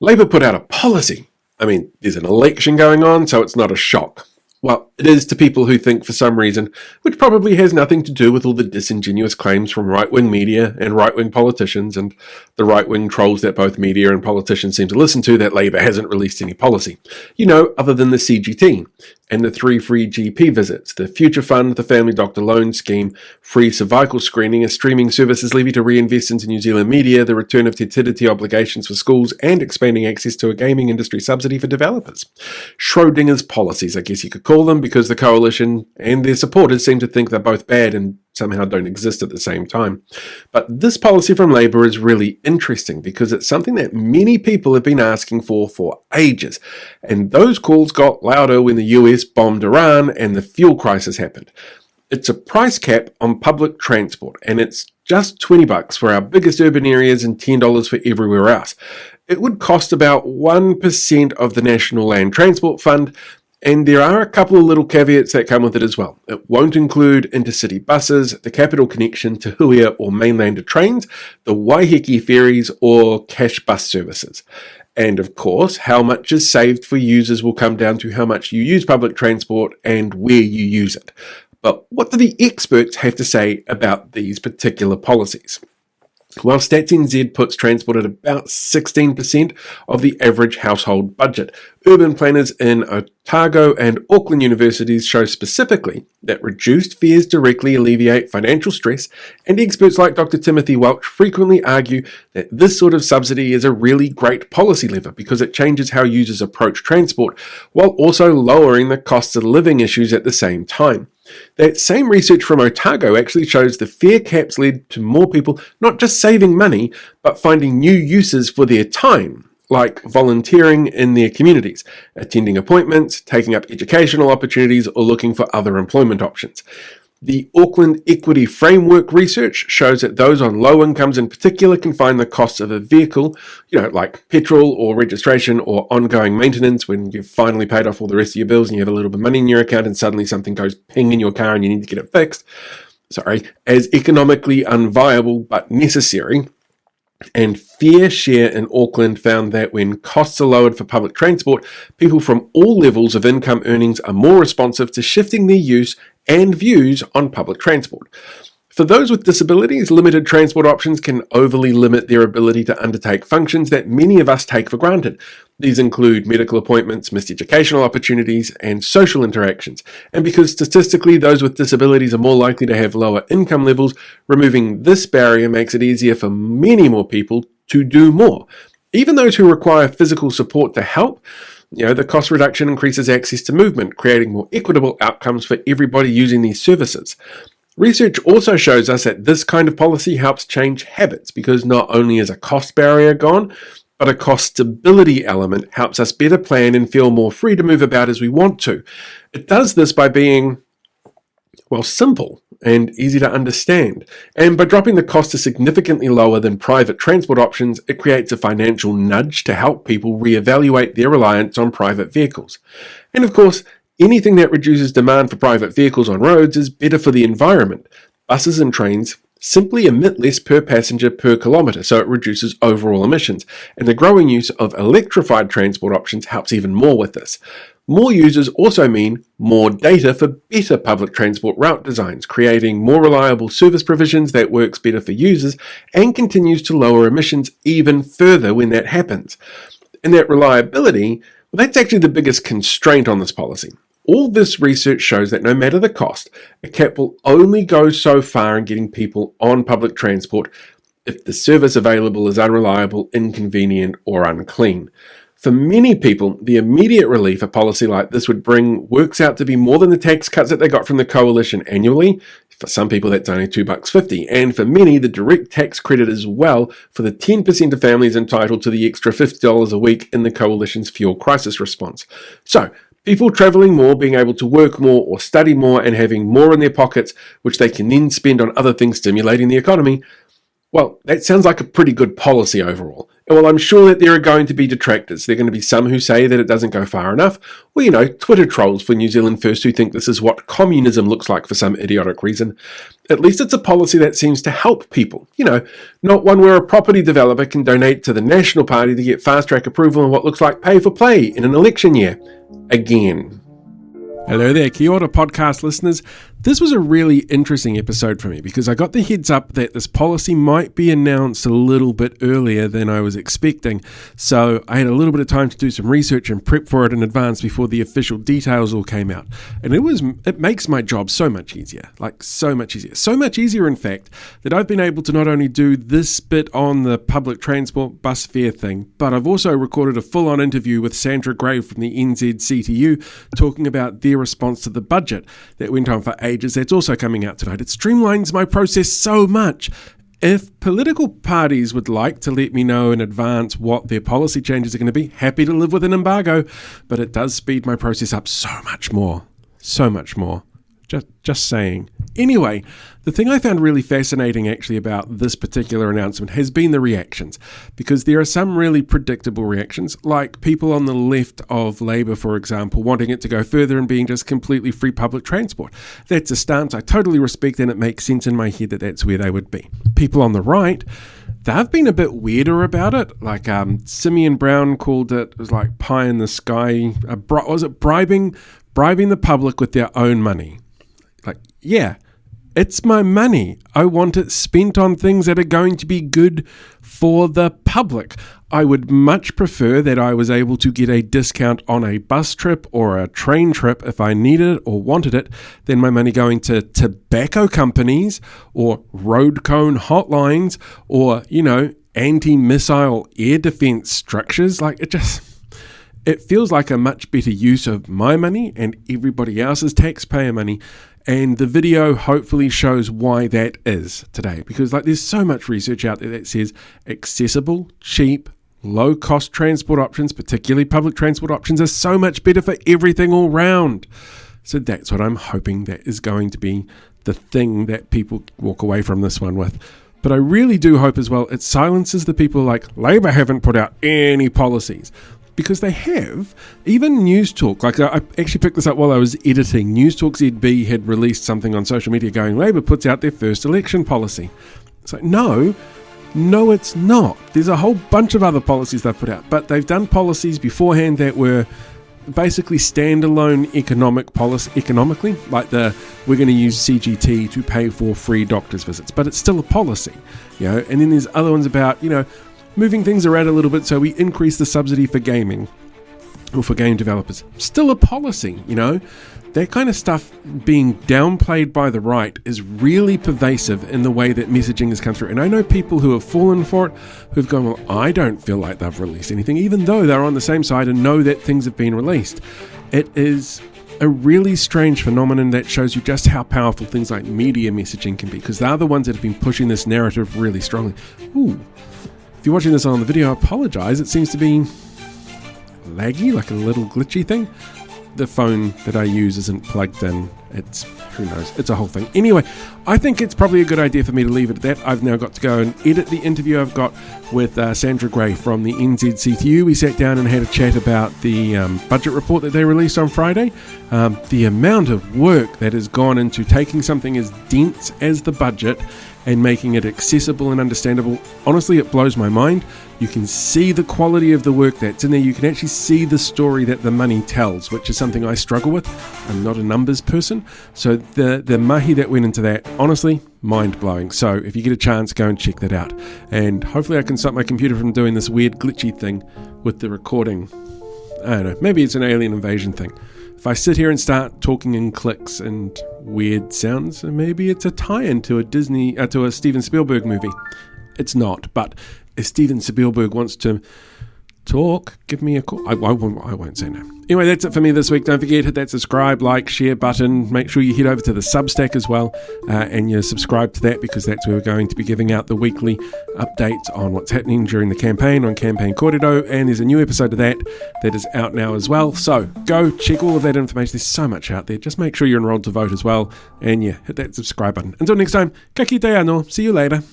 Labour put out a policy. I mean, there's an election going on, so it's not a shock. Well, it is to people who think for some reason, which probably has nothing to do with all the disingenuous claims from right-wing media and right-wing politicians and the right-wing trolls that both media and politicians seem to listen to, that Labour hasn't released any policy. Other than the CGT and the 3 free GP visits, the Future Fund, the Family Doctor Loan Scheme, free cervical screening, a streaming services levy to reinvest into New Zealand media, the return of fertility obligations for schools, and expanding access to a gaming industry subsidy for developers. Schrodinger's policies, I guess you could call them, because the coalition and their supporters seem to think they're both bad and somehow don't exist at the same time. But this policy from Labour is really interesting because it's something that many people have been asking for ages. And those calls got louder when the US bombed Iran and the fuel crisis happened. It's a price cap on public transport, and it's just $20 for our biggest urban areas and $10 for everywhere else. It would cost about 1% of the National Land Transport Fund, and there are a couple of little caveats that come with it as well. It won't include intercity buses, the capital connection to Huia or Mainlander trains, the Waiheke ferries, or cash bus services. And of course, how much is saved for users will come down to how much you use public transport and where you use it. But what do the experts have to say about these particular policies? Well, Stats NZ puts transport at about 16% of the average household budget. Urban planners in Otago and Auckland universities show specifically that reduced fares directly alleviate financial stress, and experts like Dr. Timothy Welch frequently argue that this sort of subsidy is a really great policy lever because it changes how users approach transport while also lowering the cost of living issues at the same time. That same research from Otago actually shows the fare caps led to more people not just saving money, but finding new uses for their time, like volunteering in their communities, attending appointments, taking up educational opportunities, or looking for other employment options. The Auckland Equity Framework research shows that those on low incomes in particular can find the costs of a vehicle, like petrol or registration or ongoing maintenance when you've finally paid off all the rest of your bills and you have a little bit of money in your account and suddenly something goes ping in your car and you need to get it fixed, as economically unviable but necessary. And Fair Share in Auckland found that when costs are lowered for public transport, people from all levels of income earnings are more responsive to shifting their use and views on public transport. For those with disabilities, limited transport options can overly limit their ability to undertake functions that many of us take for granted. These include medical appointments, missed educational opportunities, and social interactions. And because statistically those with disabilities are more likely to have lower income levels, removing this barrier makes it easier for many more people to do more. Even those who require physical support to help, the cost reduction increases access to movement, creating more equitable outcomes for everybody using these services. Research also shows us that this kind of policy helps change habits because not only is a cost barrier gone, but a cost stability element helps us better plan and feel more free to move about as we want to. It does this by being, simple and easy to understand. And by dropping the cost to significantly lower than private transport options, it creates a financial nudge to help people reevaluate their reliance on private vehicles. And of course, anything that reduces demand for private vehicles on roads is better for the environment. Buses and trains simply emit less per passenger per kilometre, so it reduces overall emissions. And the growing use of electrified transport options helps even more with this. More users also mean more data for better public transport route designs, creating more reliable service provisions that works better for users and continues to lower emissions even further when that happens. And that reliability, that's actually the biggest constraint on this policy. All this research shows that no matter the cost, a cap will only go so far in getting people on public transport if the service available is unreliable, inconvenient, or unclean. For many people, the immediate relief a policy like this would bring works out to be more than the tax cuts that they got from the coalition annually. For some people, that's only $2.50, and for many, the direct tax credit as well for the 10% of families entitled to the extra $50 a week in the coalition's fuel crisis response. So, people travelling more, being able to work more or study more and having more in their pockets, which they can then spend on other things stimulating the economy, Well, that sounds like a pretty good policy overall. And while I'm sure that there are going to be detractors, there are going to be some who say that it doesn't go far enough, or, Twitter trolls for New Zealand First who think this is what communism looks like for some idiotic reason. At least it's a policy that seems to help people. Not one where a property developer can donate to the National Party to get fast-track approval on what looks like pay for play in an election year. Again. Hello there, Kia ora podcast listeners. This was a really interesting episode for me because I got the heads up that this policy might be announced a little bit earlier than I was expecting. So I had a little bit of time to do some research and prep for it in advance before the official details all came out. And it makes my job so much easier, so much easier. So much easier, in fact, that I've been able to not only do this bit on the public transport bus fare thing, but I've also recorded a full-on interview with Sandra Gray from the NZCTU talking about their response to the budget that went on for ages. That's also coming out tonight. It streamlines my process so much. If political parties would like to let me know in advance what their policy changes are going to be, happy to live with an embargo, but it does speed my process up so much more. So much more. Just saying. Anyway, the thing I found really fascinating actually about this particular announcement has been the reactions, because there are some really predictable reactions, like people on the left of Labour, for example, wanting it to go further and being just completely free public transport. That's a stance I totally respect, and it makes sense in my head that that's where they would be. People on the right, they've been a bit weirder about it. Like Simeon Brown called it was like pie in the sky. Was it bribing the public with their own money? Yeah, it's my money. I want it spent on things that are going to be good for the public. I would much prefer that I was able to get a discount on a bus trip or a train trip if I needed it or wanted it, than my money going to tobacco companies or road cone hotlines or, anti-missile air defense structures. It feels like a much better use of my money and everybody else's taxpayer money. And the video hopefully shows why that is today, because there's so much research out there that says accessible, cheap, low-cost transport options, particularly public transport options, are so much better for everything all round. So that's what I'm hoping that is going to be the thing that people walk away from this one with. But I really do hope as well it silences the people like Labour haven't put out any policies. Because they have. Even News Talk, I actually picked this up while I was editing. News Talk ZB had released something on social media going, Labour puts out their first election policy. It's like, no, it's not. There's a whole bunch of other policies they've put out, but they've done policies beforehand that were basically standalone economically, like we're going to use CGT to pay for free doctor's visits, but it's still a policy, and then there's other ones about, moving things around a little bit so we increase the subsidy for gaming or for game developers. Still a policy, That kind of stuff being downplayed by the right is really pervasive in the way that messaging has come through. And I know people who have fallen for it, who've gone, well, I don't feel like they've released anything, even though they're on the same side and know that things have been released. It is a really strange phenomenon that shows you just how powerful things like media messaging can be, because they're the ones that have been pushing this narrative really strongly. If you're watching this on the video, I apologize. It seems to be laggy, like a little glitchy thing. The phone that I use isn't plugged in. Who knows? It's a whole thing. Anyway, I think it's probably a good idea for me to leave it at that. I've now got to go and edit the interview I've got with Sandra Gray from the NZCTU. We sat down and had a chat about the budget report that they released on Friday. The amount of work that has gone into taking something as dense as the budget and making it accessible and understandable. Honestly, it blows my mind. You can see the quality of the work that's in there. You can actually see the story that the money tells, which is something I struggle with. I'm not a numbers person. So the mahi that went into that, honestly, mind-blowing. So if you get a chance, go and check that out. And hopefully I can stop my computer from doing this weird glitchy thing with the recording. I don't know, maybe it's an alien invasion thing. If I sit here and start talking in clicks and weird sounds, maybe it's a tie-in to a Steven Spielberg movie. It's not, but if Steven Spielberg wants to talk, give me a call. I won't say no. Anyway, that's it for me this week. Don't forget, hit that subscribe, like, share button. Make sure you head over to the Substack as well, and you subscribe to that, because that's where we're going to be giving out the weekly updates on what's happening during the campaign on Campaign Kōrero, and there's a new episode of that is out now as well. So go check all of that information. There's so much out there. Just make sure you're enrolled to vote as well, and hit that subscribe button. Until next time, ka kite anō. See you later.